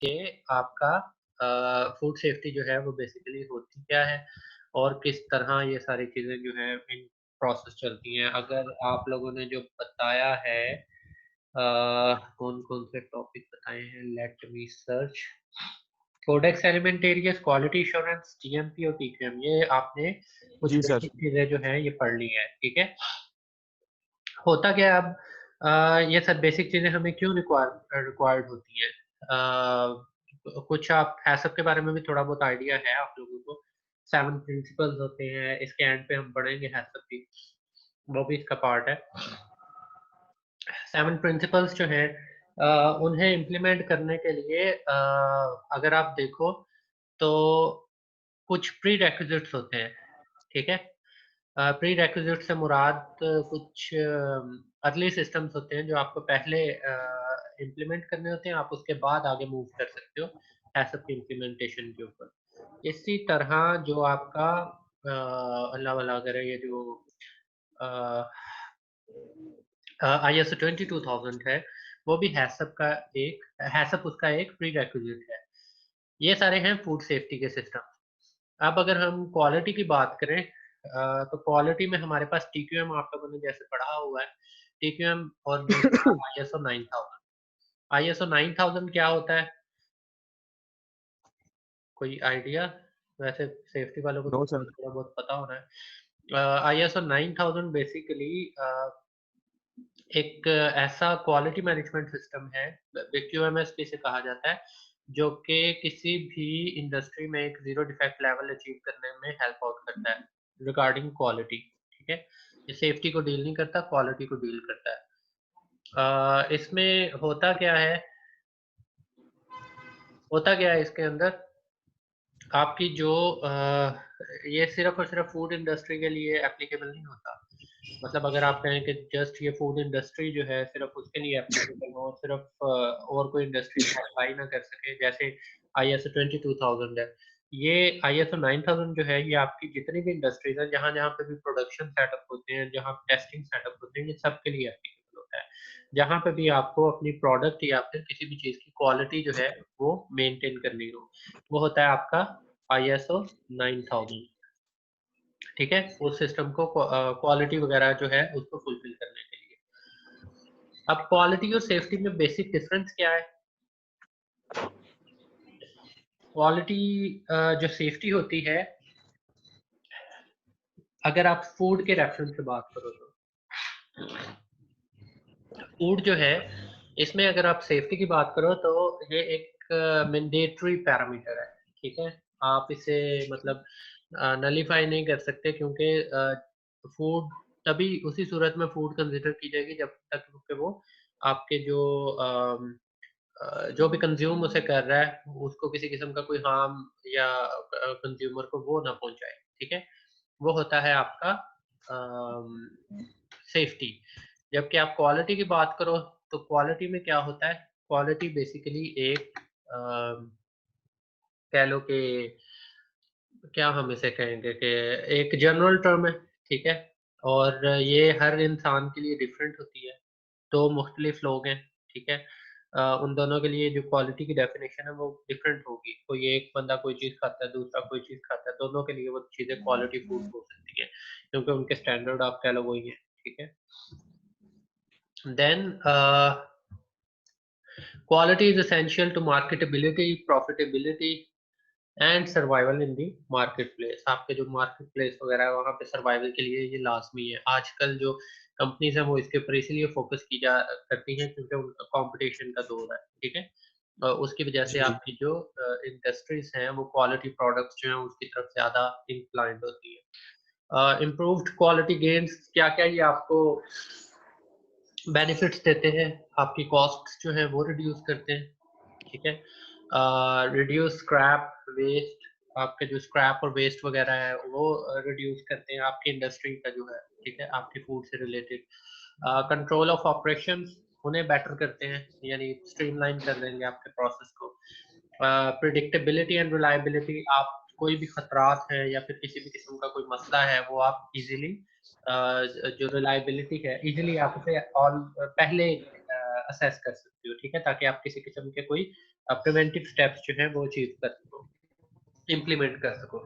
कि आपका food safety जो है वो बेसिकली होती क्या है और किस तरह ये सारी चीज़ें जो हैं इन प्रोसेस चलती हैं। अगर आप लोगों ने जो बताया है कौन-कौन से टॉपिक बताए हैं, let me search. Codex alimentarius, quality assurance, GMP और टीक्यूएम, ये आपने कुछ जी सर। बेसिक चीज़ें जो हैं ये पढ़ ली हैं, ठीक है? होता क्या है अब ये सब बेसिक चीज़ें हमें क्यों रिक्वायर्ड होती हैं? कुछ आप हैसप के बारे में भी थोड़ा बहुत आइडिया है आप लोगों को? 7 प्रिंसिपल्स होते हैं, इसके एंड पे हम पढ़ेंगे हैसप भी, वो भी इसका पार्ट है। 7 प्रिंसिपल्स जो हैं उन्हें इम्प्लीमेंट करने के लिए अगर आप देखो तो कुछ प्रीरेक्विज़िट्स होते हैं, ठीक है? प्रीरेक्विज़िट से मुराद कुछ अर्ली सिस्टम्स होते हैं जो आपको पहले इम्प्लीमेंट करने होते हैं, आप उसके बाद आगे मूव कर सकते हो हैसप की इम्प्लीमेंटेशन के ऊपर। इसी तरह जो आपका अल्लाह भला करे ये जो अ ISO 22000 है, वो भी हैसप उसका एक प्रीरेक्विज़िट है। ये सारे हैं फूड सेफ्टी के सिस्टम। अब अगर हम क्वालिटी की बात करें तो क्वालिटी में हमारे पास टीक्यूएम आप लोगों ने जैसे पढ़ा हुआ है, टीक्यूएम और दूसरा आईएसओ 9000। आईएसओ 9000 क्या होता है? कोई आइडिया? वैसे सेफ्टी वालों को नो तो सर। थोड़ा बहुत पता होना है। आईएसओ 9000 बेसिकली एक ऐसा क्वालिटी मैनेजमेंट सिस्टम है, क्यूएमएस जिसे कहा जाता है, जो कि किसी भी इंडस्ट्री में एक ज़ीरो डिफेक्ट लेवल अचीव करने में हेल्प आउट करता है, रिगार्डिंग क्वालिटी, ठीक है? ये सेफ्टी को डील नहीं करता, क्वालिटी को डील करता है। इसमें होता क्या है इसके अंदर, आपकी जो ये सिर्फ़ और सिर्फ़ फूड इंडस्ट्री के लिए एप्लीकेबल नहीं होता। मतलब अगर आप कहें कि जस्ट ये फूड इंडस्ट्री जो है सिर्फ़ उसके लिए एप्लीकेबल हो और सिर्फ़ और कोई इंडस्ट्री इसको अप्लाई ना कर सके, जैसे आईएसओ 22000 है। ये आईएसओ 9000 जो है ये आपकी जितनी भी इंडस्ट्रीज़ हैं, जहाँ-जहाँ पे भी प्रोडक्शन सेटअप होते हैं, जहाँ टेस्टिंग सेटअप होते हैं, ये सब के लिए एप्लीकेबल होता है। जहाँ पे भी आपको अपनी प्रोडक्ट या फिर किसी भी चीज़ की क्वालिटी जो है वो मेंटेन करनी हो, वो होता है आपका आईएसओ 9000, ठीक है? उस सिस्टम को क्वालिटी वगैरह जो है उसको फुलफिल करने के लिए। अब क्वालिटी और सेफ्टी में बेसिक डिफरेंस क्या है? क्वालिटी जो सेफ्टी होती है, अगर आप फूड के रेफरेंस से बात करो तो फूड जो है, इसमें अगर आप सेफ्टी की बात करो तो ये एक मैंडेटरी पैरामीटर है, ठीक है? आप इसे मतलब नलिफाई नहीं कर सकते क्योंकि फूड तभी उसी सूरत में फूड कंसिडर की जाएगी जब तक कि वो आपके जो भी कंज़्यूम उसे कर रहा है, उसको किसी किस्म का कोई हार्म या कंज़्यूमर को वो ना पहुँचाए, ठीक है? वो होता है आपका अम, सेफ्टी। जबकि आप क्वालिटी की बात करो, तो क्वालिटी में क्या होता है? क्वालिटी बेसिकली एक कह लो कि क्या हम इसे कहेंगे कि एक जनरल टर्म है, ठीक है? और ये हर इंसान के लिए डिफरेंट होती है। 2 मुख्तलिफ लोग हैं, ठीक है? उन दोनों के लिए जो क्वालिटी की डेफिनिशन है वो डिफरेंट होगी। कोई एक बंदा कोई चीज़ खाता है, दूसरा कोई चीज़ खाता है, दोनों के लिए वो चीज़ें क्वालिटी फूड हो सकती हैं, क्योंकि उनके स्टैंडर्ड आप कह लो वही हैं, ठीक है? Then quality is essential to marketability, profitability and survival in the market place. आपके जो मार्केट प्लेस वगैरह है वहाँ पे सर्वाइवल के लिए ये लाज़मी है। आजकल जो कंपनीज़ हैं वो इसके ऊपर इसीलिए फ़ोकस की जा करती हैं क्योंकि उनका कॉम्पिटिशन का दौर है, ठीक है? उसकी वजह से जी। आपकी जो इंडस्ट्रीज़ हैं वो क्वालिटी प्रोडक्ट्स जो हैं उसकी तरफ ज़्यादा इंक्लाइंड होती है। इम्प्रूव्ड क्वालिटी गेन्स क्या-क्या ये आपको बेनिफिट्स देते हैं, आपकी कॉस्ट्स जो हैं वो रिड्यूस करते हैं, ठीक है? रिड्यूस स्क्रैप, वेस्ट, आपके जो स्क्रैप और वेस्ट वगैरह है वो रिड्यूस करते हैं आपकी इंडस्ट्री का जो है, ठीक है? आपके फूड से रिलेटेड। कंट्रोल ऑफ ऑपरेशंस उन्हें बेटर करते हैं, यानी स्ट्रीमलाइन कर देंगे आपके प्रोसेस को। प्रेडिक्टेबिलिटी एंड रिलायबिलिटी, आप कोई भी खतरात हैं या फिर किसी भी किस्म का कोई मसला है वो आप इज़िली जो रिलायबिलिटी है इज़िली आप उसे पहले असेस कर सकते हो, ठीक है? ताकि आप किसी किस्म के कोई प्रिवेंटिव स्टेप्स जो है वो अचीव कर सको, इम्प्लीमेंट कर सको।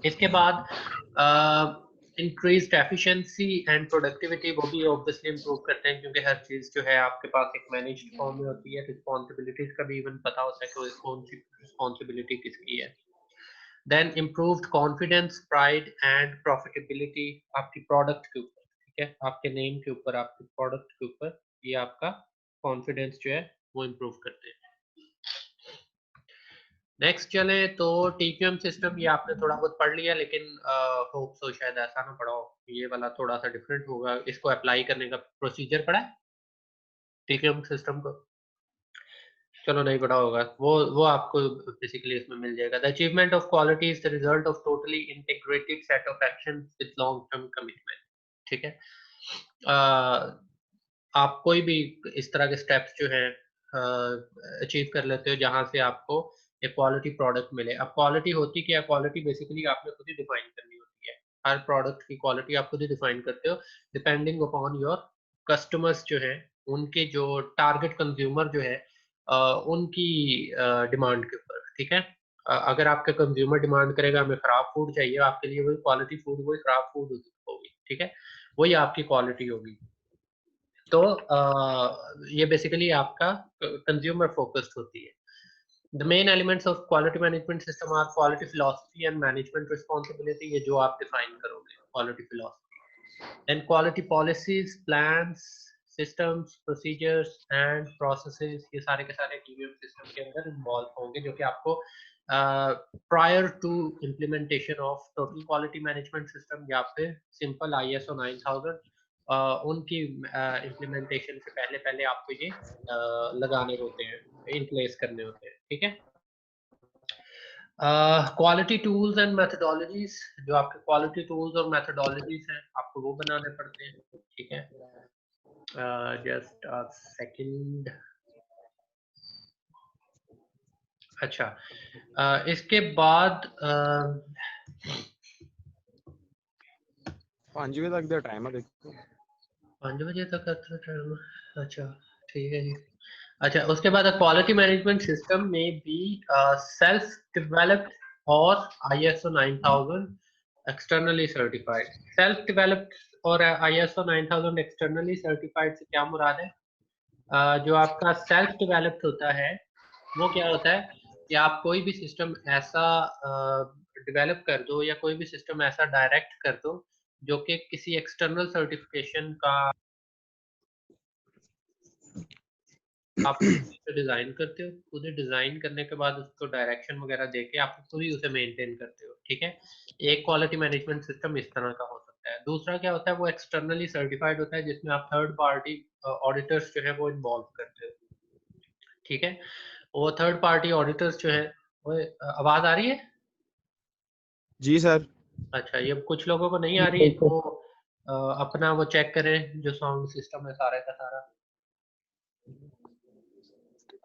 इसके बाद इंक्रीज्ड एफिशिएंसी एंड प्रोडक्टिविटी, वो भी ऑब्वियसली इंप्रूव करते हैं, क्योंकि हर चीज जो है आपके पास एक मैनेज्ड फॉर्म में होती है। रिस्पॉन्सिबिलिटीज का भी इवन पता होता है कि कौन सी रिस्पॉन्सिबिलिटी किसकी है। Then improved confidence, pride and profitability, आपकी प्रोडक्ट के ऊपर, ठीक है, आपके नेम के ऊपर, आपके प्रोडक्ट के ऊपर, ये आपका कॉन्फिडेंस जो है वो इम्प्रूव करते हैं। नेक्स्ट चले तो टीक्यूएम सिस्टम, ये आपने थोड़ा बहुत पढ़ लिया, लेकिन होप सो शायद ऐसा ना पढ़ा हो, ये वाला थोड़ा सा डिफरेंट होगा। इसको अप्लाई करने का प्रोसीजर पढ़ा है टीक्यूएम सिस्टम को? चलो नहीं पढ़ा होगा, वो आपको बेसिकली इसमें मिल जाएगा। The achievement of quality is the result of totally integrated set of action with long term commitment, ठीक है। आप कोई भी इस तरह के स्टेप्स जो है अचीव कर लेते हो जहां से आपको एक क्वालिटी प्रोडक्ट मिले। अब क्वालिटी होती क्या है? क्वालिटी बेसिकली आपने खुद ही डिफाइन करनी होती है। हर प्रोडक्ट की क्वालिटी आप खुद ही डिफाइन करते हो डिपेंडिंग अपॉन योर कस्टमर्स जो है, उनके जो टारगेट कंज्यूमर जो है उनकी डिमांड के ऊपर, ठीक है। अगर आपका कंज्यूमर डिमांड करेगा हमें खराब फूड चाहिए, आपके लिए वही क्वालिटी फूड वही खराब फूड होगी, ठीक है, वही आपकी क्वालिटी होगी। तो ये बेसिकली आपका कंज्यूमर फोकस्ड होती है। The main elements of quality management system are quality philosophy and management responsibility, ये जो आप define करोगे quality philosophy, and quality policies, plans, systems, procedures and processes, ये सारे के सारे TVM system के अंदर involve होंगे, जो कि आपको prior to implementation of total quality management system या फिर simple ISO 9000 उनकी इम्प्लीमेंटेशन से पहले पहले आपको ये लगाने होते हैं, इन प्लेस करने होते हैं, ठीक है। क्वालिटी टूल्स एंड मेथडोलॉजीज, जो आपके क्वालिटी टूल्स और मेथडोलॉजीज हैं आपको वो बनाने पड़ते हैं, ठीक है। Just a second. अच्छा, इसके बाद 5 बजे तक दा टाइम है, देखो 5 बजे तक का टाइम। अच्छा ठीक है जी। अच्छा, उसके बाद क्वालिटी मैनेजमेंट सिस्टम में भी सेल्फ डेवलप्ड और ISO 9000 externally certified. Self developed और ISO 9000 एक्सटर्नली सर्टिफाइड से क्या मुराद है? जो आपका सेल्फ डेवलप्ड होता है वो क्या होता है कि आप कोई भी सिस्टम ऐसा डेवलप कर दो या कोई भी सिस्टम ऐसा डायरेक्ट कर दो जो कि किसी एक्सटर्नल सर्टिफिकेशन का आप डिजाइन करते हो, खुद ही डिजाइन करने के बाद उसको डायरेक्शन वगैरह देके आप खुद ही उसे मेंटेन करते हो, ठीक है। एक क्वालिटी मैनेजमेंट सिस्टम इस तरह का हो सकता है। दूसरा क्या होता है, वो एक्सटर्नली सर्टिफाइड होता है जिसमें आप थर्ड पार्टी ऑडिटर्स जो है वो इन्वॉल्व करते हो, ठीक है। वो थर्ड पार्टी ऑडिटर्स जो है वो आवाज आ रही है? जी सर। अच्छा, ये कुछ लोगों को नहीं आ रही है तो अपना वो चेक करें जो साउंड सिस्टम है सारे का सारा।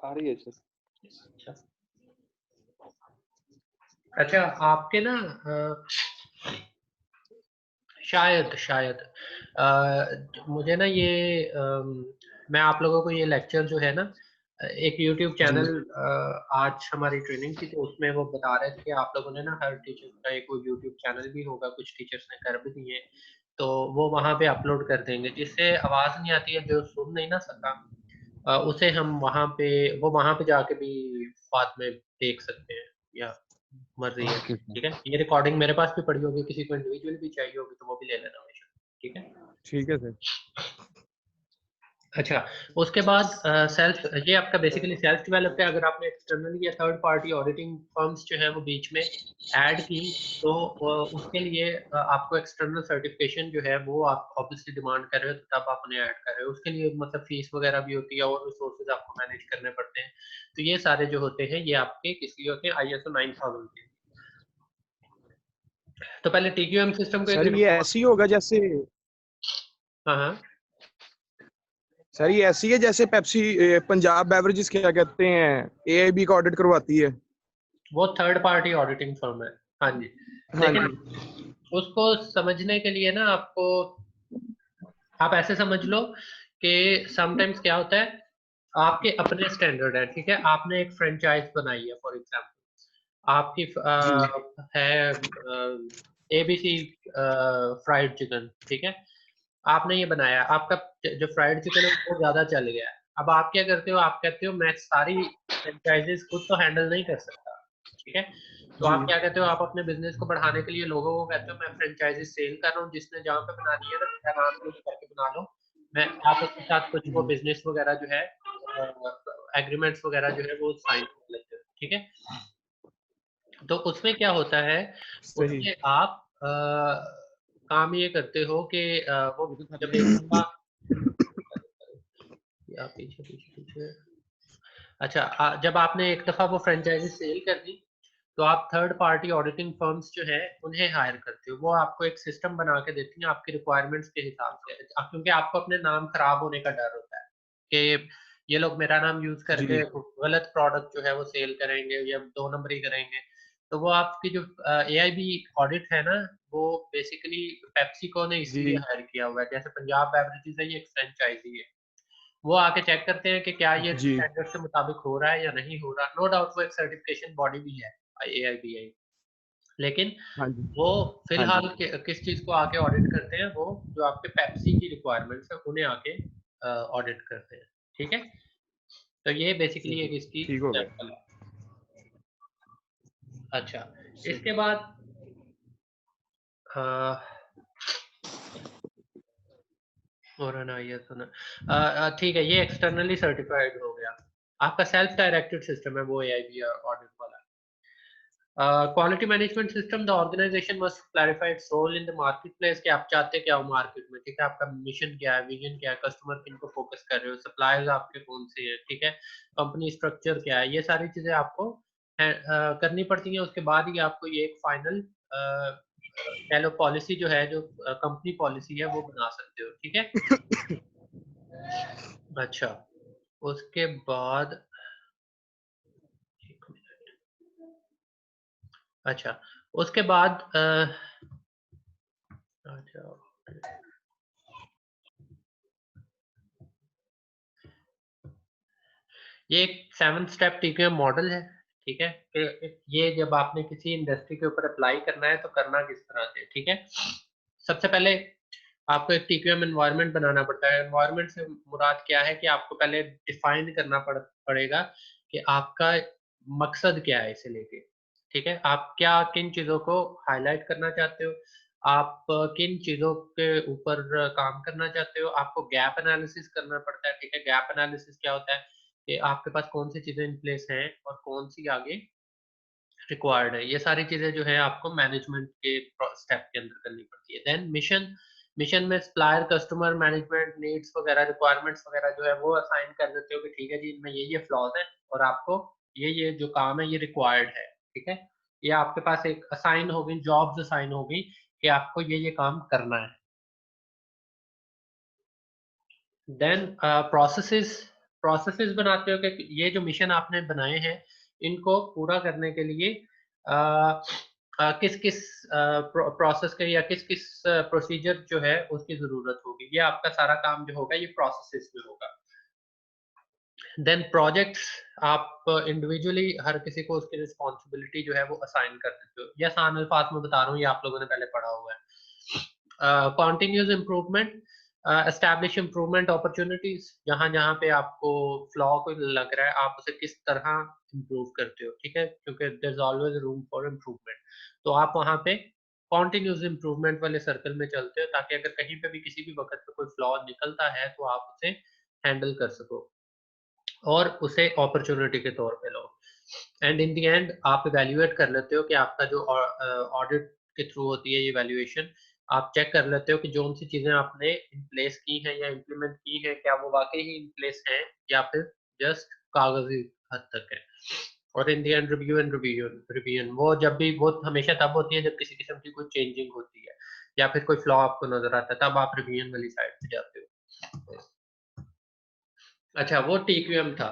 आ रही है सर। अच्छा अच्छा, आपके ना शायद शायद मुझे ना ये मैं आप लोगों को ये लेक्चर जो है ना एक YouTube जी चैनल आज हमारी ट्रेनिंग थी तो उसमें वो बता रहे थे कि आप लोगों ने ना हर टीचर का एक YouTube चैनल भी होगा, कुछ टीचर्स ने कर भी दिए, तो वो वहाँ पे अपलोड कर देंगे। जिससे आवाज़ नहीं आती है, जो सुन नहीं ना सका उसे हम वहाँ पे वो वहाँ पे जाके भी बाद में देख सकते हैं, या मर्जी है, ओके ठीक है। ये रिकॉर्डिंग मेरे पास भी पड़ी होगी, किसी को इंडिविजुअली भी चाहिए होगी तो वो भी ले लेना हमेशा, ठीक है। ठीक है सर। अच्छा, उसके बाद सेल्फ, ये आपका बेसिकली सेल्फ डेवलप्ड है। अगर आपने एक्सटर्नली या थर्ड पार्टी ऑडिटिंग फर्म्स जो है वो बीच में ऐड की तो उसके लिए आपको एक्सटर्नल सर्टिफिकेशन जो है वो आप ऑब्वियसली डिमांड कर रहे हो, तो तब आप उन्हें ऐड कर रहे हो। उसके लिए मतलब फीस वगैरह भी होती है और रिसोर्सेज आपको मैनेज करने पड़ते हैं। तो ये सारे जो होते हैं ये आपके किस लिए होते हैं? ISO 9000 के। तो पहले TQM सिस्टम को एक सर ये ऐसी होगा जैसे हाँ हाँ, सर ये ऐसी है जैसे पेप्सी पंजाब बेवरेजेस क्या कहते हैं AIB का ऑडिट करवाती है। वो थर्ड पार्टी ऑडिटिंग फर्म है, हाँ जी। हाँ लेकिन जी। उसको समझने के लिए ना आपको आप ऐसे समझ लो कि समटाइम्स क्या होता है, आपके अपने स्टैंडर्ड है, ठीक है। आपने एक फ्रेंचाइज बनाई है फॉर एग्जांपल, आपकी जी है एबीसी फ्राइड चिकन, ठीक है। आपने ये बनाया, आपका जो फ्राइड चिकन है वो ज्यादा चल गया है। अब आप क्या करते हो, आप कहते हो मैं सारी फ्रेंचाइजेस खुद तो हैंडल नहीं कर सकता, ठीक है। तो जी आप क्या कहते हो, आप अपने बिजनेस को बढ़ाने के लिए लोगों को कहते हो मैं फ्रेंचाइजेस सेल कर रहा हूँ, जिसने जहाँ पे बनानी है ना मेरा नाम यूज करके बना लो। मैं आप उसके साथ कुछ वो जी बिजनेस वगैरह जो है एग्रीमेंट्स वगैरह जो है वो साइन कर लेते हो, ठीक है। तो उसमें क्या होता है, सही। उसमें आप काम ये करते हो कि वो जब एक दफा या पीछे पीछे पीछे अच्छा जब आपने एक दफा वो फ्रेंचाइजी सेल कर दी, तो आप थर्ड पार्टी ऑडिटिंग फर्म्स जो है उन्हें हायर करते हो। वो आपको एक सिस्टम बना के देती हैं आपकी रिक्वायरमेंट्स के हिसाब से, क्योंकि आपको अपने नाम खराब होने का डर होता है कि ये लोग मेरा नाम यूज जी करके गलत प्रोडक्ट जो है वो सेल करेंगे या दो नंबरी करेंगे। तो वो आपकी जो एआईबी ऑडिट है ना, वो बेसिकली पेप्सिको ने इसलिए जी हायर किया हुआ है। जैसे पंजाब बेवरेजेस है, ये एक फ्रेंचाइजी है, वो आके चेक करते हैं कि क्या ये जी स्टैंडर्ड के मुताबिक हो रहा है या नहीं हो रहा। नो डाउट वो एक सर्टिफिकेशन बॉडी भी है, एआईबीआई, लेकिन हाँ जी वो हाँ जी फिलहाल किस चीज को आके ऑडिट करते हैं, वो जो आपके पेप्सी की रिक्वायरमेंट्स है उन्हें आके ऑडिट करते हैं, ठीक है। तो ये बेसिकली सही एक इसकी ठीक हो गया सैंपल है। अच्छा, सही इसके बाद अ, और है ना ये सुना, ठीक है, ये एक्सटर्नली सर्टिफाइड हो गया। आपका सेल्फ डायरेक्टेड सिस्टम है वो एआईबी ऑडिट वाला। Quality management system, the organization must clarify its role in the market place, कि आप चाहते क्या हो मार्केट में, ठीक है। आपका मिशन क्या है, विजन क्या है, कस्टमर किन को फोकस कर रहे हो, सप्लायर्स आपके कौन से हैं, ठीक है। कंपनी स्ट्रक्चर क्या है, ये सारी चीजें आपको करनी पड़ती हैं। उसके बाद ही आपको ये एक फाइनल कह लो पॉलिसी जो है, जो कंपनी पॉलिसी है वो बना सकते हो, ठीक है। अच्छा, उसके बाद एक मिनट, अच्छा उसके बाद अच्छा ये एक 7 स्टेप टीक्यूएम मॉडल है, ठीक है। ये जब आपने किसी इंडस्ट्री के ऊपर अप्लाई करना है तो करना किस तरह से, ठीक है। सबसे पहले आपको एक टीक्यूएम एनवायरनमेंट बनाना पड़ता है। एनवायरनमेंट से मुराद क्या है कि आपको पहले डिफाइन करना पड़ेगा कि आपका मकसद क्या है इसे लेके, ठीक है। आप क्या किन चीजों को हाईलाइट करना चाहते हो, आप किन चीजों के ऊपर काम करना चाहते हो। आपको गैप एनालिसिस करना पड़ता है, ठीक है। गैप एनालिसिस क्या होता है कि आपके पास कौन सी चीजें इन प्लेस हैं और कौन सी आगे रिक्वायर्ड है। ये सारी चीजें जो है आपको मैनेजमेंट के स्टेप के अंदर करनी पड़ती है। देन मिशन, मिशन में सप्लायर कस्टमर मैनेजमेंट नीड्स वगैरह रिक्वायरमेंट्स वगैरह जो है वो असाइन कर देते हो कि ठीक है जी इनमें ये फ्लॉज हैं और आपको ये जो काम है ये रिक्वायर्ड है, ठीक है। ये आपके पास एक असाइन होगी, जॉब्स असाइन होगी कि आपको ये काम करना है। देन प्रोसेसेस, प्रोसेसेस बनाते हो कि ये जो मिशन आपने बनाए हैं इनको पूरा करने के लिए किस किस प्रोसेस के या किस किस प्रोसीजर जो है उसकी जरूरत होगी। ये आपका सारा काम जो होगा ये प्रोसेसेस में होगा। देन प्रोजेक्ट्स, आप इंडिविजुअली हर किसी को उसकी रिस्पॉन्सिबिलिटी जो है वो असाइन कर देते हो। ये आसान अल्फाज में बता रहा हूँ, ये आप लोगों ने पहले पढ़ा हुआ है। Continuous improvement, establish improvement opportunities, जहां जहां पे आपको फ्लॉ को लग रहा है आप उसे किस तरह इम्प्रूव करते हो, ठीक है, क्योंकि there is always room for improvement. तो आप वहां पे कॉन्टिन्यूस इम्प्रूवमेंट वाले सर्कल में चलते हो ताकि अगर कहीं पे भी किसी भी वक्त पे कोई फ्लॉ निकलता है तो आप उसे हैंडल कर सको और उसे अपॉर्चुनिटी के तौर पे लो। एंड इन द एंड आप इवैल्यूएट कर लेते हो कि आपका जो ऑडिट के थ्रू होती है ये वैल्यूएशन, आप चेक कर लेते हो कि जो सी चीजें आपने इन प्लेस की हैं या इम्प्लीमेंट की हैं क्या वो वाकई ही इन प्लेस हैं या फिर जस्ट कागजी हद तक है। और in the end review and revision वो जब भी वो हमेशा तब होती है जब किसी किस्म की कोई चेंजिंग होती है या फिर कोई फ्लॉ आपको नजर आता है, तब आप रिवीजन वाली साइड पे जाते हो। अच्छा, वो टीक्यूएम था,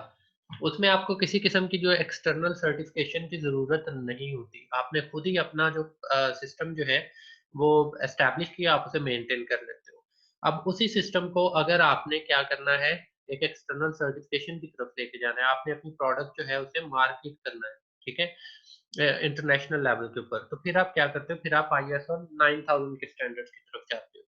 उसमें आपको किसी किस्म की जो एक्सटर्नल सर्टिफिकेशन की ज़रूरत नहीं होती। आपने खुद ही अपना जो सिस्टम जो है वो एस्टैब्लिश किया, आप उसे मेंटेन कर लेते हो। अब उसी सिस्टम को अगर आपने क्या करना है, एक एक्सटर्नल सर्टिफिकेशन की तरफ लेके जाना है, आपने अपनी प्रोडक्ट जो है उसे मार्केट करना है, ठीक है, इंटरनेशनल लेवल के ऊपर। तो फिर आप क्या करते हो, फिर आप ISO 9000 के स्टैंडर्ड्स की तरफ जाते हो।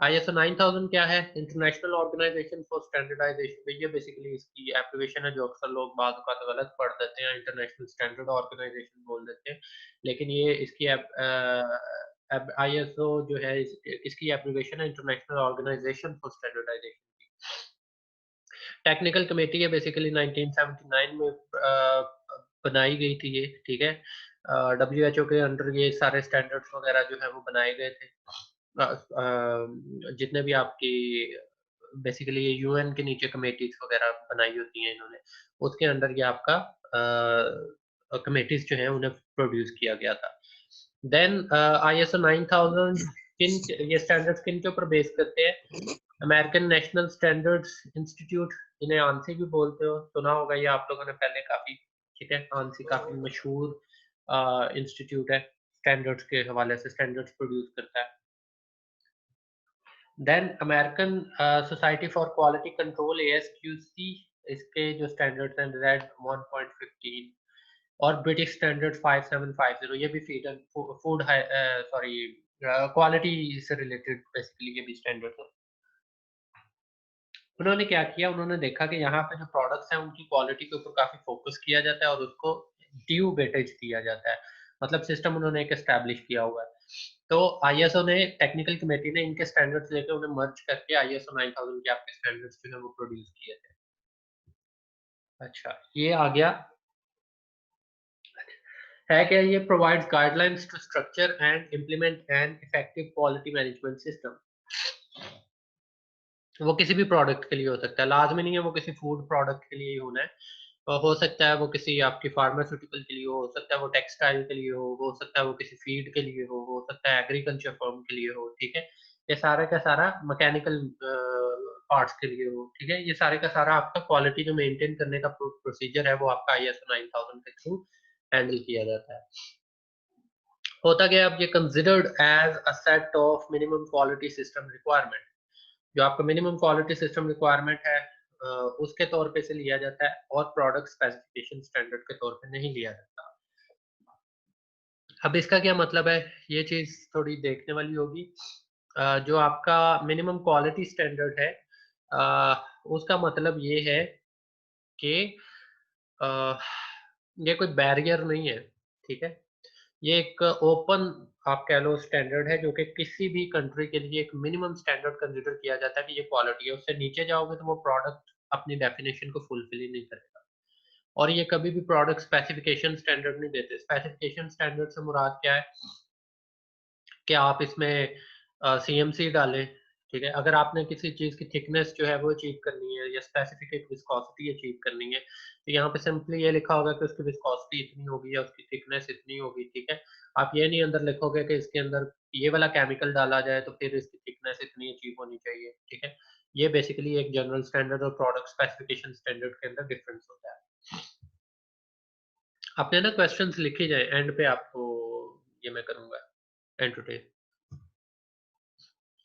ISO 9000 क्या है? International Organization for Standardization. ये बेसिकली इसकी एब्रिविएशन है, जो अक्सर लोग बाद का तो गलत पढ़ देते हैं, इंटरनेशनल स्टैंडर्ड ऑर्गेनाइजेशन बोल देते हैं, लेकिन ये इसकी ISO जो है इसकी एब्रिविएशन है International Organization for Standardization. Technical committee है बेसिकली 1979 में बनाई गई थी ये, ठीक है। WHO के अंडर ये सारे स्टैंडर्ड्स वगैरह जो है वो बनाए गए थे। जितने भी आपकी बेसिकली ये UN के नीचे कमेटीज वगैरह बनाई होती हैं इन्होंने, उसके अंडर ये आपका कमेटीज जो है उन्हें प्रोड्यूस किया गया था। देन ISO 9000 ये स्टैंडर्ड्स किन के ऊपर बेस करते हैं? अमेरिकन नेशनल स्टैंडर्ड्स इंस्टीट्यूट, इन्हें आंसी भी बोलते हो, सुना होगा ये आप लोगों ने पहले काफी, ठीक है। आंसी काफी मशहूर इंस्टीट्यूट है, स्टैंडर्ड्स के हवाले से स्टैंडर्ड्स प्रोड्यूस करता है। Then American Society for Quality Control ASQC, इसके जो स्टैंडर्ड्स हैं रेड 1.15, और ब्रिटिश स्टैंडर्ड 5750, ये भी फीड फूड सॉरी क्वालिटी से रिलेटेड बेसिकली ये भी स्टैंडर्ड है। उन्होंने क्या किया, उन्होंने देखा कि यहाँ पे जो प्रोडक्ट्स हैं उनकी क्वालिटी के ऊपर काफी फोकस किया जाता है और उसको ड्यू वेटेज दिया जाता है, मतलब सिस्टम उन्होंने एक एस्टैब्लिश किया हुआ है। तो ISO ने, टेक्निकल कमेटी ने इनके स्टैंडर्ड्स लेके उन्हें मर्ज करके ISO 9000 के आपके स्टैंडर्ड्स जो है वो प्रोड्यूस किए थे। अच्छा, ये आ गया है क्या, ये provides guidelines to structure and implement an effective quality management system. वो किसी भी प्रोडक्ट के लिए हो सकता है, लाजमी नहीं है वो किसी फूड प्रोडक्ट के लिए ही होना है, हो सकता है वो किसी आपकी फार्मास्यूटिकल के लिए हो सकता है वो टेक्सटाइल के लिए हो सकता है वो किसी फीड के लिए हो सकता है एग्रीकल्चर फर्म के लिए हो, ठीक है। ये सारा का सारा मैकेनिकल पार्ट्स के लिए हो, ठीक है। ये सारे का सारा आपका क्वालिटी जो मेंटेन करने का प्रोसीजर है वो आपका ISO 9000 के थ्रू हैंडल किया जाता है। होता क्या है, अब ये considered as a set of minimum quality system requirement, जो आपका मिनिमम क्वालिटी सिस्टम रिक्वायरमेंट है उसके तौर पे से लिया जाता है, और प्रोडक्ट स्पेसिफिकेशन स्टैंडर्ड के तौर पे नहीं लिया जाता। अब इसका क्या मतलब है, ये चीज थोड़ी देखने वाली होगी। जो आपका मिनिमम क्वालिटी स्टैंडर्ड है उसका मतलब ये है कि अ, ये कोई बैरियर नहीं है, ठीक है। ये एक ओपन आप कह लो स्टैंडर्ड है, जो कि किसी भी कंट्री के लिए एक मिनिमम स्टैंडर्ड कंसीडर किया जाता है कि ये क्वालिटी है, उससे नीचे जाओगे तो वो प्रोडक्ट अपनी डेफिनेशन को फुलफिल ही नहीं करेगा। और ये कभी भी प्रोडक्ट स्पेसिफिकेशन स्टैंडर्ड नहीं देते। स्पेसिफिकेशन स्टैंडर्ड से मुराद क्या है कि आप इसमें CMC डालें, ठीक है। अगर आपने किसी चीज़ की थिकनेस जो है वो अचीव करनी है या स्पेसिफिक एक विस्कोसिटी अचीव करनी है, तो यहाँ पे सिंपली ये लिखा होगा कि उसकी विस्कोसिटी इतनी होगी या उसकी थिकनेस इतनी होगी, ठीक है। आप ये नहीं अंदर लिखोगे कि इसके अंदर ये वाला केमिकल डाला जाए तो फिर इसकी थिकनेस इतनी अचीव होनी चाहिए, ठीक है। ये बेसिकली एक जनरल स्टैंडर्ड और प्रोडक्ट स्पेसिफिकेशन स्टैंडर्ड के अंदर डिफरेंस होता है। आपने ना क्वेश्चंस लिखे जाए, एंड पे आपको ये मैं करूंगा एंटरटेन।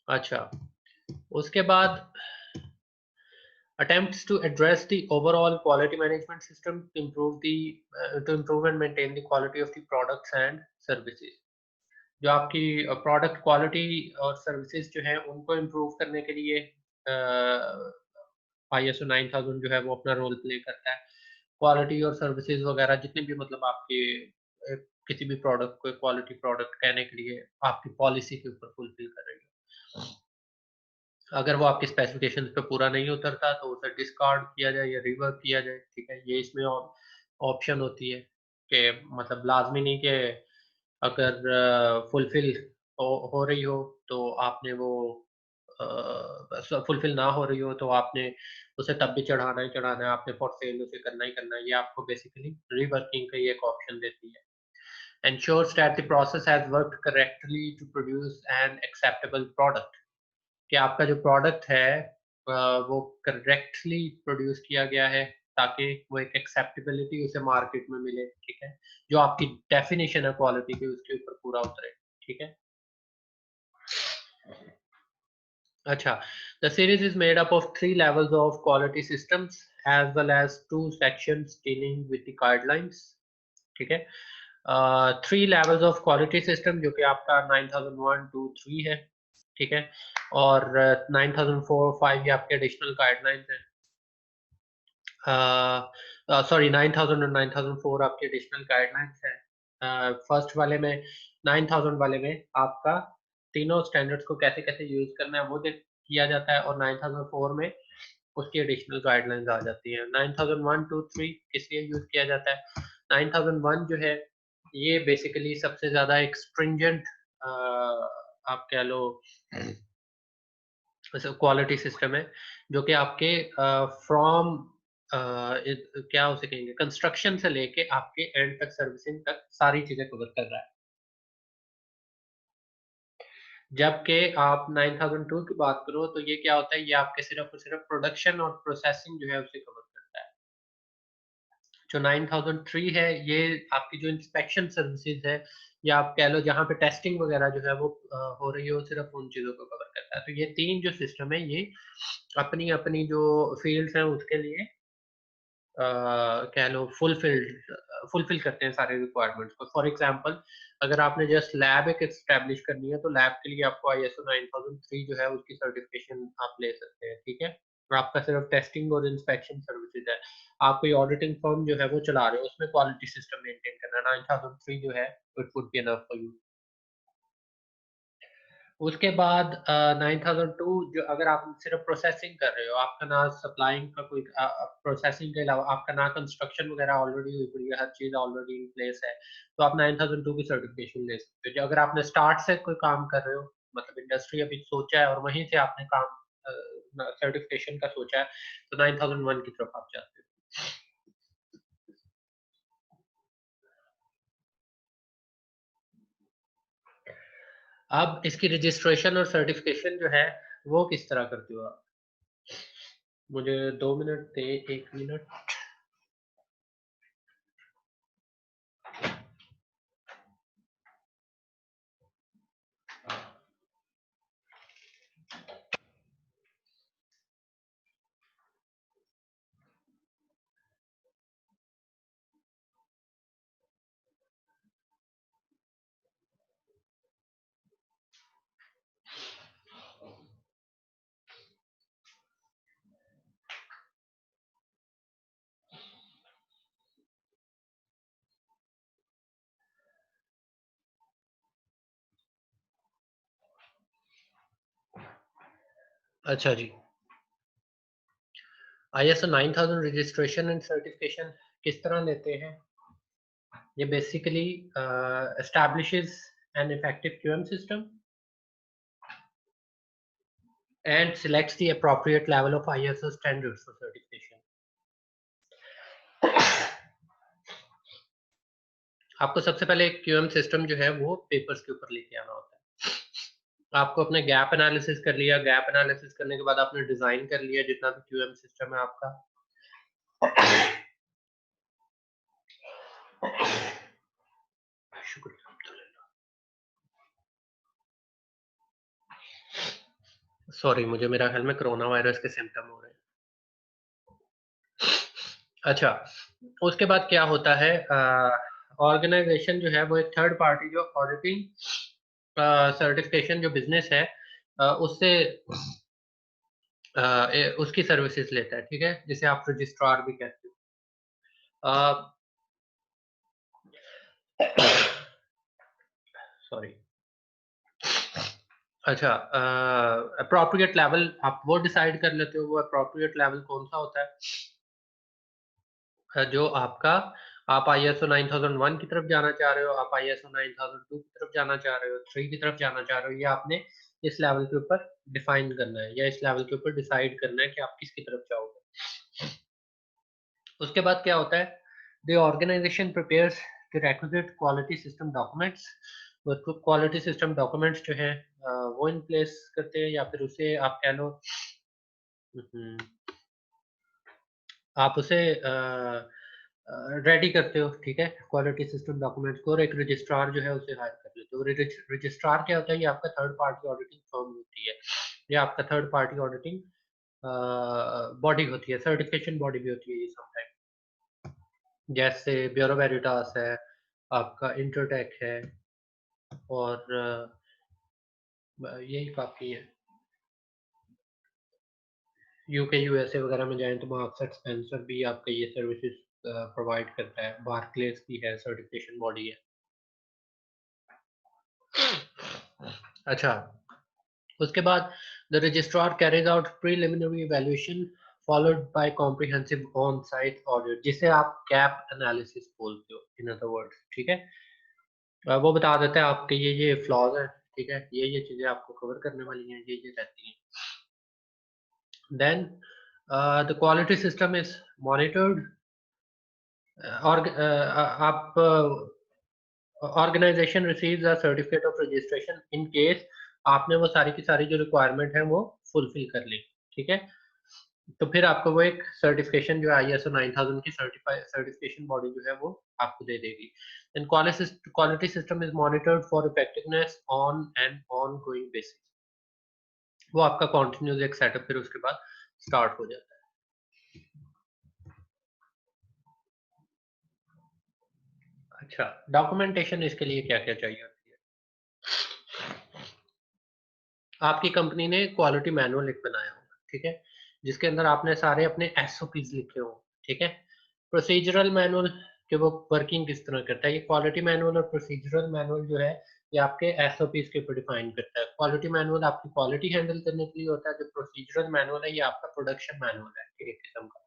अच्छा, उसके बाद attempts to address the overall quality management system to improve the to improve and maintain the quality of the products and services। जो आपकी प्रोडक्ट क्वालिटी और सर्विसेज जो है उनको इम्प्रूव करने के लिए ISO 9000 जो है वो अपना रोल प्ले करता है। क्वालिटी और सर्विसेज वगैरह जितने भी मतलब आपके किसी भी प्रोडक्ट को क्वालिटी प्रोडक्ट कहने के लिए आपकी पॉलिसी के ऊपर फुलफिल कर रही है। अगर वो आपकी स्पेसिफिकेशंस पे पूरा नहीं उतरता तो उसे डिस्कार्ड किया जाए या रिवर्क किया जाए, ठीक है। ये इसमें ऑप्शन होती है कि मतलब लाजमी नहीं कि अगर फुलफिल हो रही हो तो आपने वो फुलफिल ना हो रही हो तो आपने उसे तब भी चढ़ाना ही चढ़ाना है, आपने फॉर सेल उसे करना ही करना है। ये आपको बेसिकली रिवर्किंग का ही एक ऑप्शन देती है। ensures that the process has worked correctly to produce an acceptable product, कि आपका जो प्रोडक्ट है वो करेक्टली प्रोड्यूस किया गया है ताकि वो एक एक्सेप्टेबिलिटी उसे मार्केट में मिले, ठीक है। जो आपकी डेफिनेशन है क्वालिटी की उसके ऊपर पूरा उतरे, ठीक है। अच्छा, the series is made up of 3 levels of quality systems as well as 2 sections dealing with the guidelines. ठीक है, 3 levels of quality system जो कि आपका 9001, 2, 3 है, ठीक है, और 9004, 5 ये आपके एडिशनल गाइडलाइंस हैं। सॉरी 9000 और 9004 आपके एडिशनल गाइडलाइंस हैं। फर्स्ट वाले में 9000 वाले में आपका तीनों स्टैंडर्ड्स को कैसे-कैसे यूज़ करना है वो किया जाता है, और 9004 में उसकी एडिशनल गाइडलाइंस आ जाती हैं। 9001, 2, 3 किस लिए यूज़ किया जाता है? 9001 जो है ये बेसिकली सबसे ज़्यादा एक स्ट्रिंजेंट आप कह लो क्वालिटी सिस्टम है, जो कि आपके फ्रॉम क्या उसे कहेंगे, कंस्ट्रक्शन से लेके आपके एंड तक सर्विसिंग तक सारी चीजें कवर कर रहा है। जबकि आप 9002 की बात करो तो ये क्या होता है, ये आपके सिर्फ और सिर्फ प्रोडक्शन और प्रोसेसिंग जो है उसे कवर करता है। जो 9003 है ये आपकी जो इंस्पेक्शन सर्विसेज है, या आप कह लो जहाँ पे टेस्टिंग वगैरह जो है वो हो रही हो, सिर्फ उन चीज़ों को कवर करता है। तो ये 3 जो सिस्टम है ये अपनी-अपनी जो फ़ील्ड्स हैं उसके लिए कह लो फुलफिल करते हैं सारे रिक्वायरमेंट्स को। फॉर एग्जांपल अगर आपने जस्ट लैब एक एस्टैब्लिश करनी है तो लैब के लिए आपको ISO 9003 जो है उसकी सर्टिफिकेशन आप ले सकते हैं, ठीक है? और आपका सिर्फ टेस्टिंग और इंस्पेक्शन सर्विसेज है। आप कोई ऑडिटिंग फर्म जो है वो चला रहे हो, उसमें क्वालिटी सिस्टम मेंटेन करना 9003 जो है it would be enough for you. उसके बाद 9002 जो अगर आप सिर्फ प्रोसेसिंग कर रहे हो, आपका ना सप्लाइंग का कोई प्रोसेसिंग के अलावा आपका ना कंस्ट्रक्शन वगैरह ऑलरेडी हुई पड़ी है, हर चीज़ ऑलरेडी इन प्लेस है, तो आप 9002 की सर्टिफिकेशन ले सकते हो। जो अगर आपने स्टार्ट से कोई काम कर रहे हो, मतलब इंडस्ट्री अभी सोचा है और वहीं से आपने काम सर्टिफिकेशन का सोचा है, तो 9001 की तरफ आप जाते हो। अब इसकी रजिस्ट्रेशन और सर्टिफिकेशन जो है, वो किस तरह करते हो आप? मुझे 2 मिनट दें, 1 मिनट। अच्छा जी। ISO 9000 रजिस्ट्रेशन एंड सर्टिफिकेशन किस तरह लेते हैं? ये basically establishes an effective QM system and selects the appropriate level of ISO standards for certification. आपको सबसे पहले एक QM सिस्टम जो है वो पेपर्स के ऊपर लेके आना होता है। आपको अपने गैप एनालिसिस कर लिया, गैप एनालिसिस करने के बाद आपने डिजाइन कर लिया जितना भी QM सिस्टम है आपका। शुक्रिया। सॉरी, मुझे मेरा ख्याल में कोरोना वायरस के सिम्टम हो रहे हैं। अच्छा, उसके बाद क्या होता है, ऑर्गेनाइजेशन जो है वो एक थर्ड पार्टी जो ऑडिटिंग सर्टिफिकेशन जो बिजनेस है उससे उसकी सर्विसेज लेता है, ठीक है, जिसे आप रजिस्ट्रार भी कहते हो। सॉरी। अच्छा, अप्रोप्रिएट लेवल आप वो डिसाइड कर लेते हो, वो अप्रोप्रिएट लेवल कौन सा होता है, जो आपका आप ISO 9001 की तरफ जाना चाह रहे हो, आप ISO 9002 की तरफ जाना चाह रहे हो, 3 की तरफ जाना चाह रहे हो, ये आपने इस लेवल के ऊपर डिफाइन करना है, या इस लेवल के ऊपर डिसाइड करना है कि आप किसकी तरफ जाओगे। उसके बाद क्या होता है, the organization prepares the requisite quality system documents. वो क्वालिटी सिस्टम डॉक्यूमेंट्स जो है वो इन प्लेस करते हैं, या फिर उसे आप कह लो आप उसे रेडी करते हो, ठीक है, क्वालिटी सिस्टम डॉक्यूमेंट्स को, और एक रजिस्ट्रार जो है उसे हायर कर लेते हो। रजिस्ट्रार क्या होता है, ये आपका थर्ड पार्टी ऑडिटिंग फर्म होती है। या आपका थर्ड पार्टी ऑडिटिंग बॉडी होती है, सर्टिफिकेशन बॉडी भी होती है ये समटाइम, जैसे ब्यूरो वेरिटास है, आपका इंटरटेक है, और यही काफ़ी है। यूके यूएसए वगैरह में जाएं तो मार्क्स एंड स्पेंसर भी आपका ये सर्विसेज प्रोवाइड करता है, बार्कलेस भी है, सर्टिफिकेशन बॉडी है। अच्छा, उसके बाद the registrar carries out preliminary evaluation followed by comprehensive on site audit, जिसे आप कैप एनालिसिस बोलते हो इन अदर वर्ड्स, ठीक है। वो बता देता है आपके ये फ्लॉज हैं, ठीक है, ये चीजें आपको कवर करने वाली हैं, ये रहती हैं। Then the quality system is monitored, और आप organization receives a certificate of registration in case आपने वो सारी की सारी जो रिक्वायरमेंट है वो फुलफिल कर ली, ठीक है। तो फिर आपको वो एक सर्टिफिकेशन जो है ISO 9000 की सर्टिफिकेशन बॉडी जो है वो आपको दे देगी। Then quality system is monitored for effectiveness on an ongoing basis, वो आपका कॉन्टिन्यूस एक सेटअप फिर उसके बाद स्टार्ट हो जाता है। अच्छा, डॉक्यूमेंटेशन इसके लिए क्या क्या चाहिए होती है। आपकी कंपनी ने क्वालिटी मैनुअल एक बनाया होगा, ठीक है, जिसके अंदर आपने सारे अपने SOPs लिखे हो, ठीक है। प्रोसीजरल मैनुअल कि वो वर्किंग किस तरह करता है, ये क्वालिटी मैनुअल और प्रोसीजरल मैनुअल जो है ये आपके SOPs के ऊपर डिफाइन करता है। क्वालिटी मैनुअल आपकी क्वालिटी हैंडल करने के लिए होता है, जो प्रोसीजरल मैनुअल है ये आपका प्रोडक्शन मैनुअल है एक किस्म का।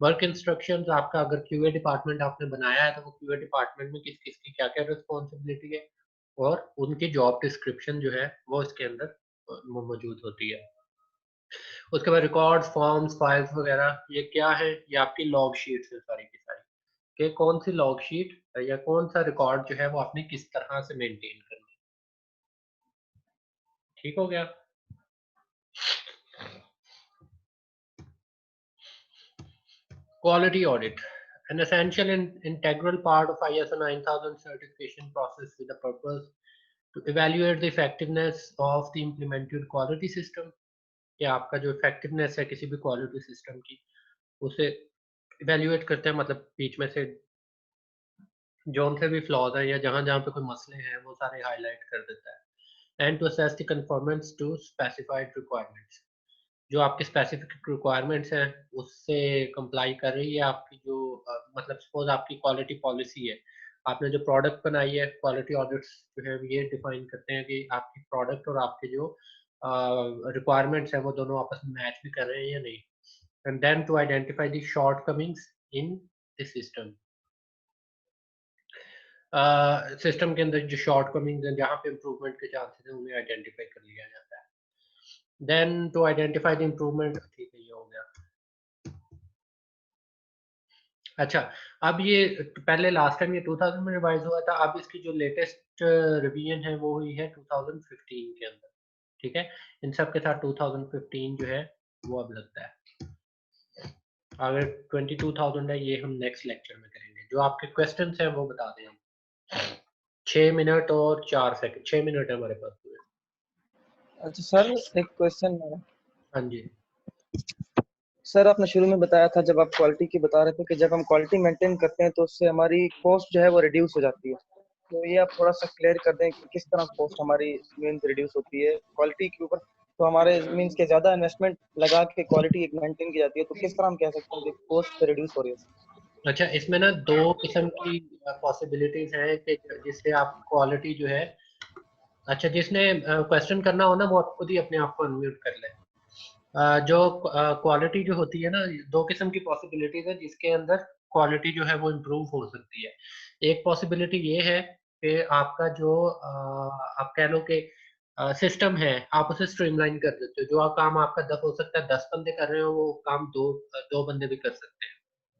वर्क इंस्ट्रक्शंस आपका, अगर QA डिपार्टमेंट आपने बनाया है तो वो QA डिपार्टमेंट में किस किस की क्या क्या रिस्पॉन्सिबिलिटी है और उनकी जॉब डिस्क्रिप्शन जो है वो इसके अंदर मौजूद होती है। उसके बाद रिकॉर्ड्स, फॉर्म्स, फाइल्स वगैरह ये क्या है, ये आपकी लॉग शीट्स है सारी की सारी, कि कौन सी लॉग शीट या कौन सा रिकॉर्ड जो है वो आपने किस तरह से मेंटेन करना है। ठीक हो गया। Quality audit, an essential and integral part of ISO 9000 certification process with the purpose to evaluate the effectiveness of the implemented quality system, कि आपका जो इफेक्टिवनेस है किसी भी क्वालिटी सिस्टम की उसे इवेल्युएट करते हैं, मतलब बीच में से जौन से भी फ्लॉज हैं या जहाँ जहाँ पे कोई मसले हैं वो सारे हाईलाइट कर देता है। And to assess the conformance to specified requirements, जो आपके स्पेसिफिक रिक्वायरमेंट्स हैं उससे कंप्लाई कर रही है आपकी जो मतलब सपोज आपकी क्वालिटी पॉलिसी है, आपने जो प्रोडक्ट बनाई है, क्वालिटी ऑडिट्स जो है ये डिफाइन करते हैं कि आपकी प्रोडक्ट और आपके जो रिक्वायरमेंट्स हैं वो दोनों आपस में मैच भी कर रहे हैं या नहीं। And then to identify the shortcomings in the system, system के अंदर जो शॉर्टकमिंग्स हैं जहाँ पे इम्प्रूवमेंट के चांसेस हैं उन्हें आइडेंटिफाई कर लिया जाता है। Then to identify the improvement, ठीक है ये हो गया। अच्छा, अब ये पहले लास्ट टाइम ये 2000 में रिवाइज हुआ था, अब इसकी जो लेटेस्ट रिवीजन है वो हुई है 2015 के अंदर, ठीक है। इन सब के साथ 2015 जो है वो अब लगता है। अगर 22,000 है ये हम नेक्स्ट लेक्चर में करेंगे। जो आपके क्वेश्चंस हैं वो बता दें हम। 6 मिनट और 4 सेकंड, 6 मिनट है हमारे पास पूरे। अच्छा सर, एक क्वेश्चन है। हाँ जी सर आपने शुरू में बताया था जब आप क्वालिटी की बता रहे थे कि जब हम क्वालिटी मेंटेन करते हैं तो उससे हमारी कॉस्ट जो है वो रिड्यूस हो जाती है, तो ये आप थोड़ा सा क्लियर कर दें कि किस तरह कॉस्ट हमारी मीन्स रिड्यूस होती है क्वालिटी के ऊपर। तो हमारे मीन्स के ज़्यादा इन्वेस्टमेंट लगा के क्वालिटी एक मेंटेन की जाती है, तो किस तरह हम कह सकते हैं कि कॉस्ट रिड्यूस हो रही है? अच्छा, इसमें ना 2 किस्म की पॉसिबिलिटीज हैं कि जिससे आप क्वालिटी जो है, अच्छा जिसने क्वेश्चन करना हो ना वो आप खुद ही अपने आप को अनम्यूट कर ले। जो क्वालिटी जो होती है ना, 2 किस्म की पॉसिबिलिटीज है जिसके अंदर क्वालिटी जो है वो इम्प्रूव हो सकती है। एक पॉसिबिलिटी ये है कि आपका जो आप कह लो कि सिस्टम है आप उसे स्ट्रीमलाइन कर देते हो, जो काम आपका हो सकता है 10 बंदे कर रहे हो वो काम दो बंदे भी कर सकते हैं,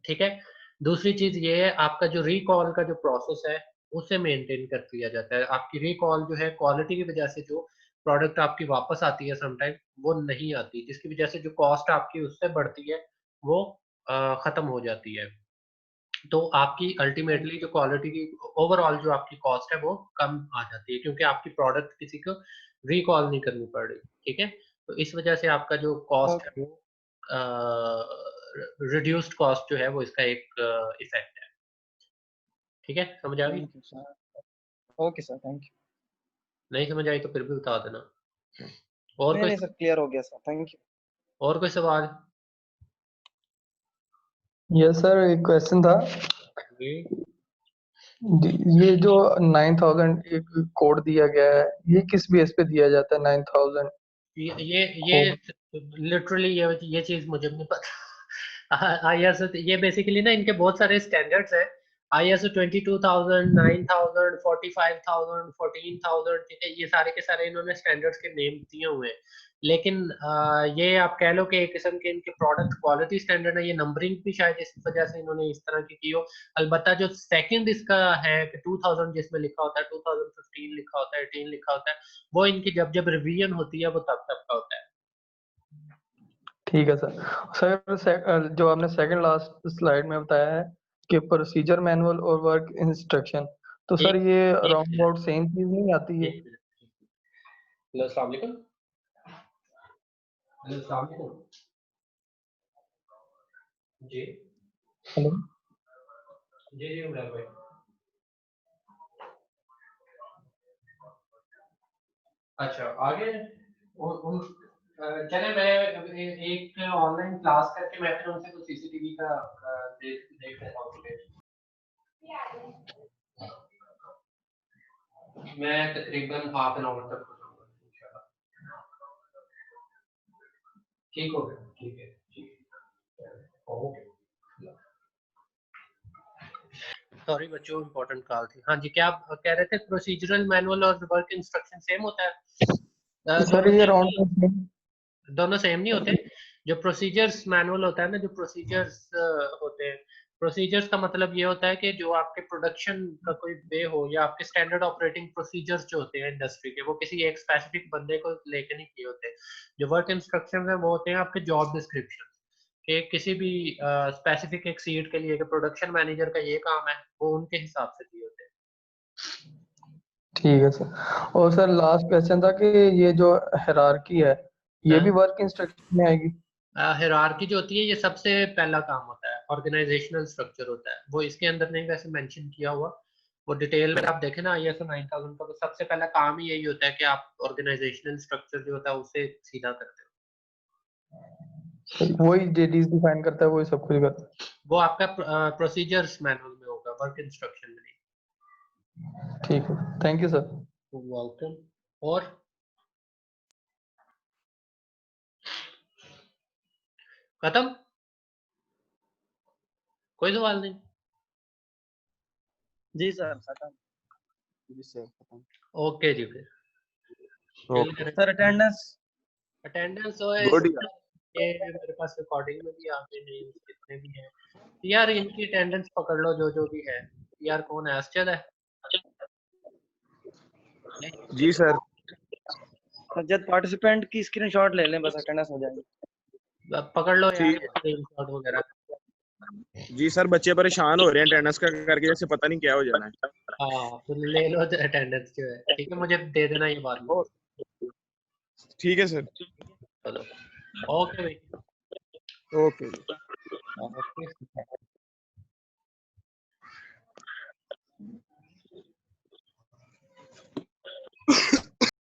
ठीक है। दूसरी चीज ये है आपका जो रिकॉल का जो प्रोसेस है उसे मेंटेन कर दिया जाता है। आपकी रिकॉल जो है क्वालिटी की वजह से जो प्रोडक्ट आपकी वापस आती है समटाइम वो नहीं आती, जिसकी वजह से जो कॉस्ट आपकी उससे बढ़ती है वो खत्म हो जाती है। तो आपकी अल्टीमेटली जो क्वालिटी की ओवरऑल जो आपकी कॉस्ट है वो कम आ जाती है, क्योंकि आपकी प्रोडक्ट किसी को रिकॉल नहीं करनी पड़ रही, ठीक है। तो इस वजह से आपका जो कॉस्ट है वो रिड्यूस्ड कॉस्ट जो है वो इसका एक इफेक्ट है। ठीक है, समझ आ गई? Thank you sir. Okay sir, thank you. नहीं समझ आई तो फिर भी बता देना। और नहीं कोई नहीं सर, क्लियर हो गया सर, थैंक यू। और कोई सवाल? यस सर, एक क्वेश्चन था। जी ये जो 9000 एक कोड दिया गया है, ये किस बेस पे दिया जाता है 9000 ये कोड? लिटरली ये चीज मुझे भी नहीं पता। आईएसओ ये बेसिकली ना इनके बहुत सारे स्टैंडर्ड्स हैं। आईएसओ 22000, 9000, 45000, 14000, ठीक है, ये सारे के सारे इन्होंने स्टैंडर्ड्स के नेम दिए हुए हैं। लेकिन ये आप कह लो कि एक किस्म के इनके प्रोडक्ट क्वालिटी स्टैंडर्ड है। ये नंबरिंग भी शायद इस वजह से इन्होंने इस तरह की हो। अलबत्ता जो सेकंड इसका है कि 2000 जिसमें लिखा होता है, 2015 लिखा होता है, 18 लिखा होता है, वो इनकी जब जब रिवीजन होती है वो तब तब का होता है। ठीक है सर। सर जो आपने सेकंड लास्ट स्लाइड में बताया है कि प्रोसीजर मैनुअल और वर्क इंस्ट्रक्शन, तो सर एक ये एक राउंड अबाउट सेम चीज नहीं आती है? एक हेलो, अस्सलाम वालेकुम। हेलो, अस्सलाम वालेकुम। जी हेलो। जी उमर भाई। अच्छा, आगे चले, मैं एक ऑनलाइन क्लास करके मैं फिर उनसे कुछ सीसीटीवी का देख देख लेता हूँ footage। मैं तकरीबन हाफ एन आवर तक हो जाऊंगा इंशाल्लाह। ठीक हो गया, ठीक है, ठीक है, ओके। सॉरी बच्चों, इम्पोर्टेंट कॉल थी। हाँ जी, क्या आप कह रहे थे? प्रोसीजरल मैनुअल और वर्क इंस्ट्रक्शन सेम होता है? सर दोनों ये सेम नहीं, राउंड दोनों सेम नहीं होते। जो प्रोसीजर्स मैनुअल होता है ना, जो प्रोसीजर्स होते हैं, प्रोसीजर्स का मतलब ये होता है कि जो आपके प्रोडक्शन का कोई वे हो या आपके स्टैंडर्ड ऑपरेटिंग प्रोसीजर्स जो होते हैं इंडस्ट्री के, वो किसी एक स्पेसिफिक बंदे को लेके नहीं किए होते। जो वर्क इंस्ट्रक्शन है वो होते हैं आपके जॉब डिस्क्रिप्शन कि किसी भी स्पेसिफिक एक सीट के लिए कि प्रोडक्शन मैनेजर का ये काम है, वो उनके हिसाब से दिए होते हैं। ठीक है सर। और सर लास्ट क्वेश्चन था कि ये जो हायरार्की है, ये भी वर्क इंस्ट्रक्शन में आएगी? हिरार्की जो होती है ये सबसे पहला काम होता है, ऑर्गेनाइजेशनल स्ट्रक्चर होता है, वो इसके अंदर नहीं वैसे मेंशन किया हुआ। वो डिटेल में आप देखें ना आईएसओ 9000 का, तो सबसे पहला काम ही यही होता है कि आप ऑर्गेनाइजेशनल स्ट्रक्चर जो होता है उसे सीधा करते हो। वही जेडीज डिफाइन करता है, वही सब कुछ करता है। वो आपका प्रोसीजर्स मैनुअल में होगा, वर्क इंस्ट्रक्शन में नहीं। ठीक है, थैंक यू सर। वेलकम। और खत्म? कोई सवाल नहीं? जी सर, खत्म। जी सर खत्म। ओके जी, फिर okay sir attendance. Attendance good ये मेरे पास रिकॉर्डिंग में भी आ गए नहीं जितने भी हैं। यार इनकी अटेंडेंस पकड़ लो, जो जो भी है। यार कौन है? असजद है? जी सर। जब पार्टिसिपेंट की स्क्रीनशॉट ले लें, बस अटेंडेंस हो जाएगी। पकड़ लो यार ठीक है स्क्रीनशॉट वगैरह। जी सर, बच्चे परेशान हो रहे हैं अटेंडेंस का करके, जैसे पता नहीं क्या हो जाना है। हाँ तो ले लो अटेंडेंस जो है, ठीक है, मुझे दे देना ये बाद में। ओ, ठीक है सर। चलो, ओके भाई। ओके। ओके।